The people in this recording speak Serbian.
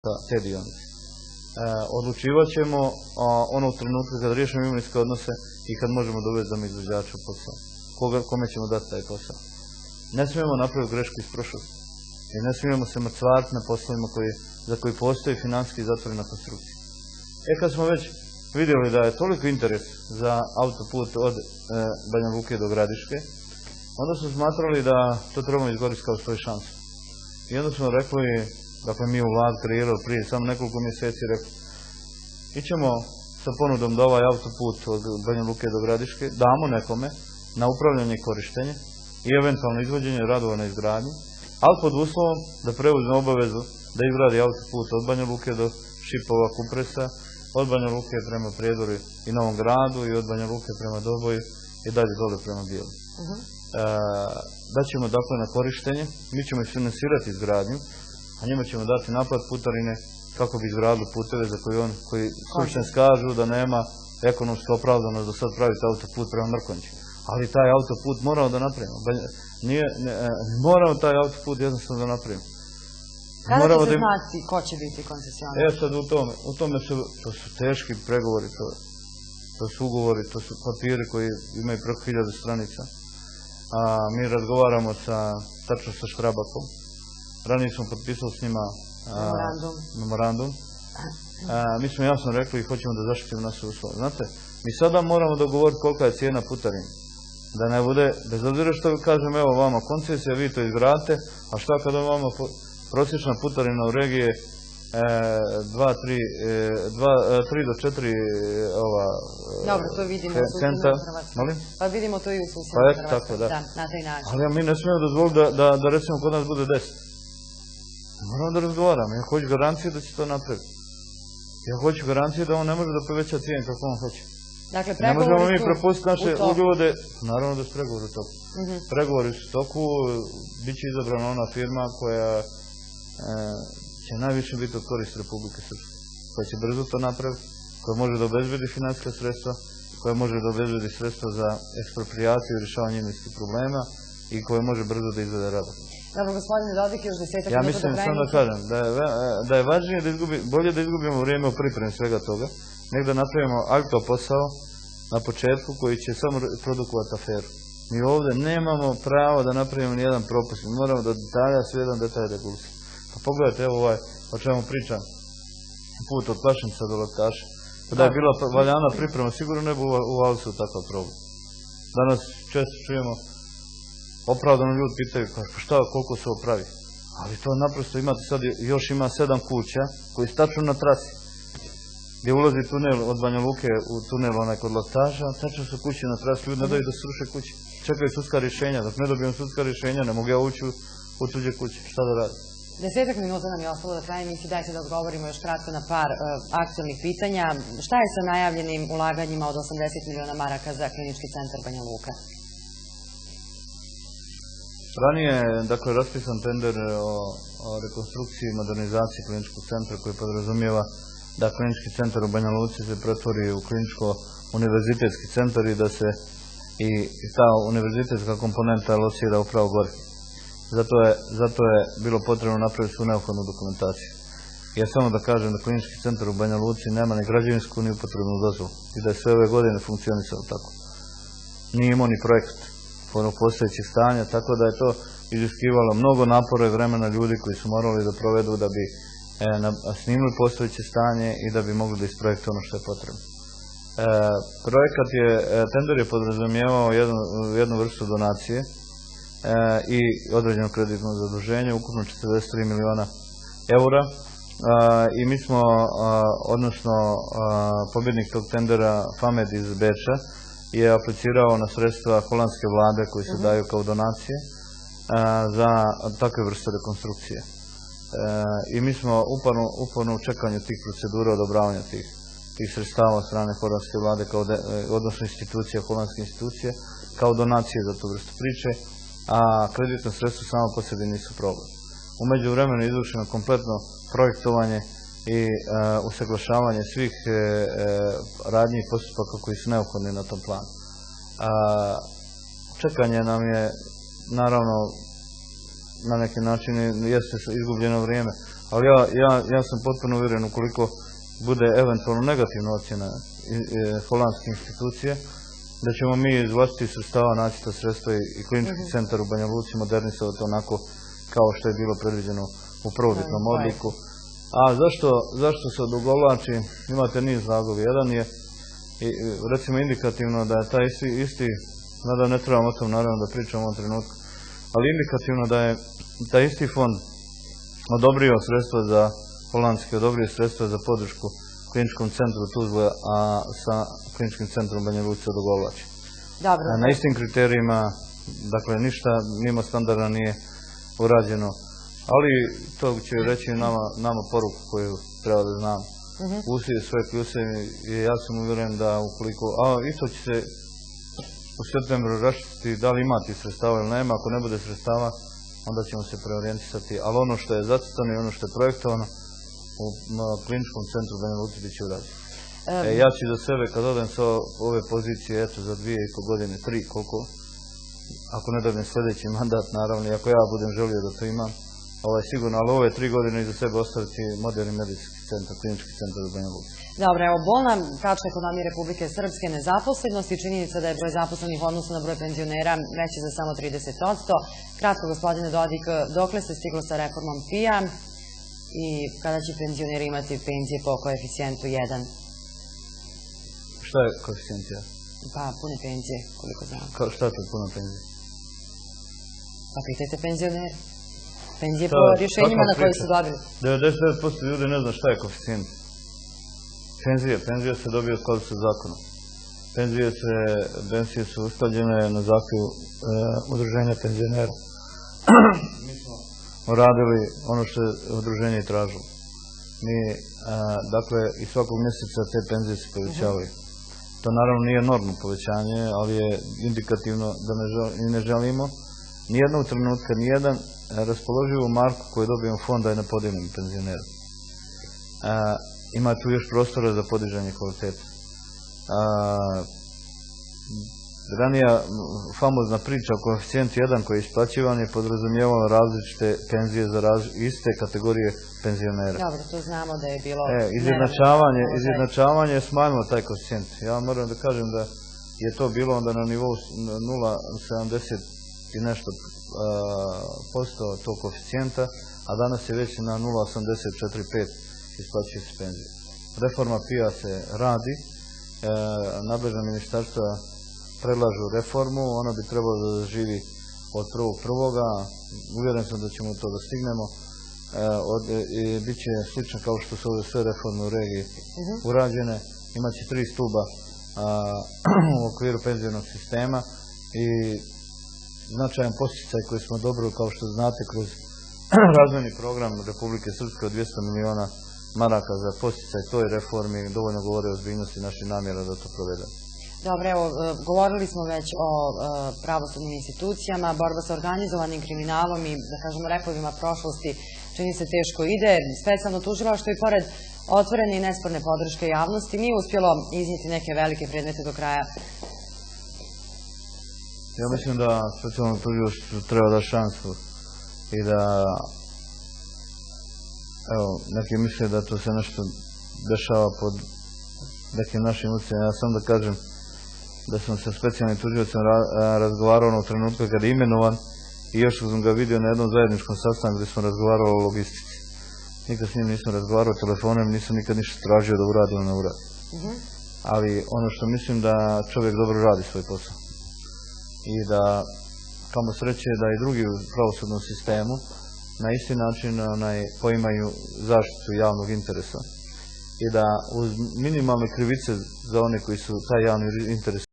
te dionice. Odlučivat ćemo onog trenutka kad riješimo imovinske odnose i kad možemo dovesti do izvođača posao. Kome ćemo dati taj posao. Ne smijemo napraviti grešku iz prošlosti. I ne smijemo se mrcvariti na poslovima za koji postoji financijski zatvor na konstrukciji. Kad smo već vidjeli da je toliko interes za autoput od Banja Luke do Gradiške, onda smo smatrali da to trebamo iskoristiti kao svoju šansu. I onda smo rekli, dakle mi u vlad kreirali prije samo nekoliko mjeseci, rekli, ićemo sa ponudom da ovaj autoput od Banja Luke do Gradiške damo nekome na upravljanje i korištenje i eventualno izvođenje radova na izgradnji, ali pod uslovom da preuzme obavezu da izgradi autoput od Banja Luke do Šipova, Kupresa, od Banja Luke prema Prijedoru i Novom Gradu i od Banja Luke prema Doboju i dalje dole prema Bijelu. Daćemo dakle na korištenje, mi ćemo finansirati izgradnju, a njima ćemo dati napad putarine kako bi izgradili puteve za koji stručnjaci kažu da nema ekonomska opravdanost da sad praviti autoput prema Mrkonjiću. Ali taj autoput moramo da napravimo. Moramo taj autoput jednostavno da napravimo. Kada će se znati ko će biti koncesionar? Sad u tome to su teški pregovori, to su ugovori, to su papiri koji imaju preko 1000 stranica. Mi razgovaramo tačno sa Štrabakom. Ranije smo potpisali s njima memorandum. Mi smo jasno rekli i hoćemo da zaštitimo naše uslove. Znate, mi sada moramo dogovoriti kolika je cijena putarine. Da ne bude, bez obzira što kažem, evo vama koncesija, vi to izgradite, a šta kada vama prosječna putarina u regiji je 3 do 4 Dobro, to vidimo u susjednoj Hrvatskoj. Molim? Pa vidimo to i u susjednoj Hrvatskoj, da, na taj način. Ali mi ne smijemo dozvoliti da recimo kod nas bude 10. Moramo da razgovaramo, ja hoću garanciju da će to napraviti. Ja hoću garanciju da on ne može da poveća cijenu kako on hoće. Dakle, ne možemo mi prepustiti naše ljude, naravno da su pregovori u toku. Pregovori su u toku, bit će izabrana ona firma koja će najviše biti od koristi Republike Srpske. Koja će brzo to napraviti, koja može da obezbedi financijska sredstva, koja može da obezbedi sredstva za eksproprijaciju i rješavanje imovinskih problema i koja može brzo da izvede radove. Dobro, gospodine Dodik, još 10 minuta do kraja. Ja mislim, samo da kažem, da je važnije bolje da izgubimo vrijeme u pripremi svega toga, nego da napravimo alto posao na početku koji će samo produkovati aferu. Mi ovdje nemamo pravo da napravimo nijedan propust, mi moramo do detalja sve jedan detalj regulisati. Pa pogledajte, evo o čemu pričam, put od Plašnica do Laktaša. Da je bila valjana priprema, sigurno ne bi uvali se u takav problem. Danas često čujemo, opravdano ljudi pitaju, šta, koliko se opravi? Ali to naprosto imate sad, još ima 7 kuća koji su tačno na trasi. Gdje ulazi tunel od Banja Luke u tunel onaj kod Laktaša, tačno su kuće na trasi, ljudi ne daju da sruše kuće. Čekaju sudska rješenja, dok ne dobijem sudska rješenja, ne mogu ja ući u tuđe kuće. Šta da radim? 10 minuta nam je ostalo do kraja emisije, dajte da odgovorimo još kratko na par aktualnih pitanja. Šta je sa najavljenim ulaganjima od 80 miliona maraka za klinički centar Banja Luka? Ranije je, dakle, raspisan tender o rekonstrukciji i modernizaciji kliničkog centra koji podrazumijeva da klinički centar u Banja Luci se pretvori u kliničko-univerzitetski centar i da se i ta univerzitetska komponenta locira upravo gore. Zato je bilo potrebno napraviti svu neophodnu dokumentaciju. Ja samo da kažem da klinički centar u Banja Luci nema ni građevinsku ni upotrebnu dozvolu i da je sve ove godine funkcionisalo tako. Nije imao ni projekt postojećih stanja, tako da je to iziskivalo mnogo napora i vremena ljudi koji su morali da provedu da bi snimili postojeće stanje i da bi mogli da isprojektu ono što je potrebno. Tender je podrazumijevao jednu vrstu donacije i određeno kreditno zaduženje, ukupno 43 miliona eura. I mi smo, odnosno pobjednik tog tendera, Famed iz Beča, je aplicirao na sredstva holandske vlade koji se daju kao donacije za takve vrste rekonstrukcije. I mi smo uporno u čekanju tih procedura odobravanja tih sredstava od strane holandske vlade, odnosno holandske institucije, kao donacije za tu vrstu priče, a kreditno sredstvo samo po sebi nisu problem. U međuvremenu je izvršeno kompletno projektovanje i usaglašavanje svih radnji i postupaka koji su neophodni na tom planu. Čekanje nam je, naravno, na neki način jeste izgubljeno vrijeme, Ali ja sam potpuno uvjeren ukoliko bude eventualno negativna ocjena holandske institucije, da ćemo mi iz vlastitih sredstava naći ta sredstva i klinički centar u Banja Luci modernisati onako kao što je bilo predviđeno u prvobitnom odliku. A zašto se odugovlači? Imate niz razloga. Jedan je recimo indikativno da je taj isti, mada ne trebamo o tom naravno da pričamo u ovom trenutku, ali indikativno da je taj isti fond odobrio sredstva za holandski, odobrio sredstva za podršku kliničkom centru Tuzla, a sa kliničkim centrom Banja Luci odugovlači. Na istim kriterijima, dakle ništa mimo standarda nije urađeno, ali to će reći nama poruku koju treba da znam. Usije svoje pljuse i ja sam uvjeren da ukoliko, a i to će se u septembru raščistiti da li ima tih sredstava ili nema, ako ne bude sredstava, onda ćemo se preorijentisati, ali ono što je zacrtano i ono što je projektovano u kliničkom centru Banja Luci bit će urađeno. Ja ću za sebe, kad odem sa ove pozicije, eto za 2,5 godine, 3, koliko, ako ne dobijem sljedeći mandat, naravno, i ako ja budem želio da to imam, sigurno, ali ove 3 godine iza sebe ostaviti moderni medicinski centar, klinički centar u Banja Luci. Dobro, evo, bolna tačka ekonomije Republike Srpske, nezaposlenost i činjenica da je broj zaposlenih u odnosu na broj penzionera veći za samo 30%. Kratko, gospodine Dodik, dokle se stiglo sa reformom PIA i kada će penzioneri imati penzije po koeficijentu 1? Šta je koeficijent 1? Pa, pune penzije, koliko znam. Šta je to puna penzija? Pa pitajte penzioneri. Penzije po rješenjima na koje su dobili. 99% ljudi ne zna šta je koeficijent. Penzije se dobije u skladu sa zakonom. Penzije su usklađene na zahtjevu udruženja penzionera. Mi smo uradili ono što je udruženje i tražilo. Dakle, i svakog mjeseca te penzije se povećavaju. To naravno nije normno povećanje, ali je indikativno da ne želimo nijednog trenutka, nijedan raspoloživu marku koju dobijemo fonda je na podijeljenju penzionera. Ima tu još prostora za podižanje kvalitete. Ranija famozna priča o koeficijentu 1 koji je isplaćivan je podrazumijevala različite penzije za iste kategorije penzionera. Dobro, to znamo da je bilo... Izjednačavanje je smanjilo taj koeficijent. Ja moram da kažem da je to bilo onda na nivou 0,70 i nešto posto tog koeficijenta, a danas je već na 0,84,5 isplaćuje se penzije. Reforma PIA se radi, nadležna ministarstva predlažu reformu, ona bi trebala da zaživi od 1.1. Uvjeren sam da ćemo to da stignemo. Biće slično kao što su ove sve reforme u regiji urađene. Imaće 3 stuba u okviru penzionog sistema i značajan podsticaj koji smo dobili, kao što znate, kroz razvojni program Republike Srpske od 200 miliona maraka za podsticaj toj reformi dovoljno govore o ozbiljnosti naših namjera da to provedemo. Dobro, evo, govorili smo već o pravosudnim institucijama, borba sa organizovanim kriminalom i, da kažemo, repovima prošlosti čini se teško ide. Specijalno tužilaštvo i pored otvorene i nesporne podrške javnosti nije uspjelo iznijeti neke velike predmete do kraja. Ja mislim da specijalno tužilaštvo treba da šansu i da, evo, neki misle da to se nešto dešava pod nekim našim utjecajem. Ja sam da kažem da sam sa specijalnim tužiocem razgovarao u trenutku kada je imenovan i još sam ga vidio na jednom zajedničkom sastanku gdje smo razgovarali o logistici. Nikad s njim nisam razgovarao telefonom, nisam nikad ništa tražio da uradi ili ne uradi. Ali ono što mislim da čovjek dobro radi svoj posao. I da, kamo sreće, da i drugi u pravosudnom sistemu na isti način poimaju zaštitu javnog interesa. I da uz minimalne krivice za one koji su taj javni interes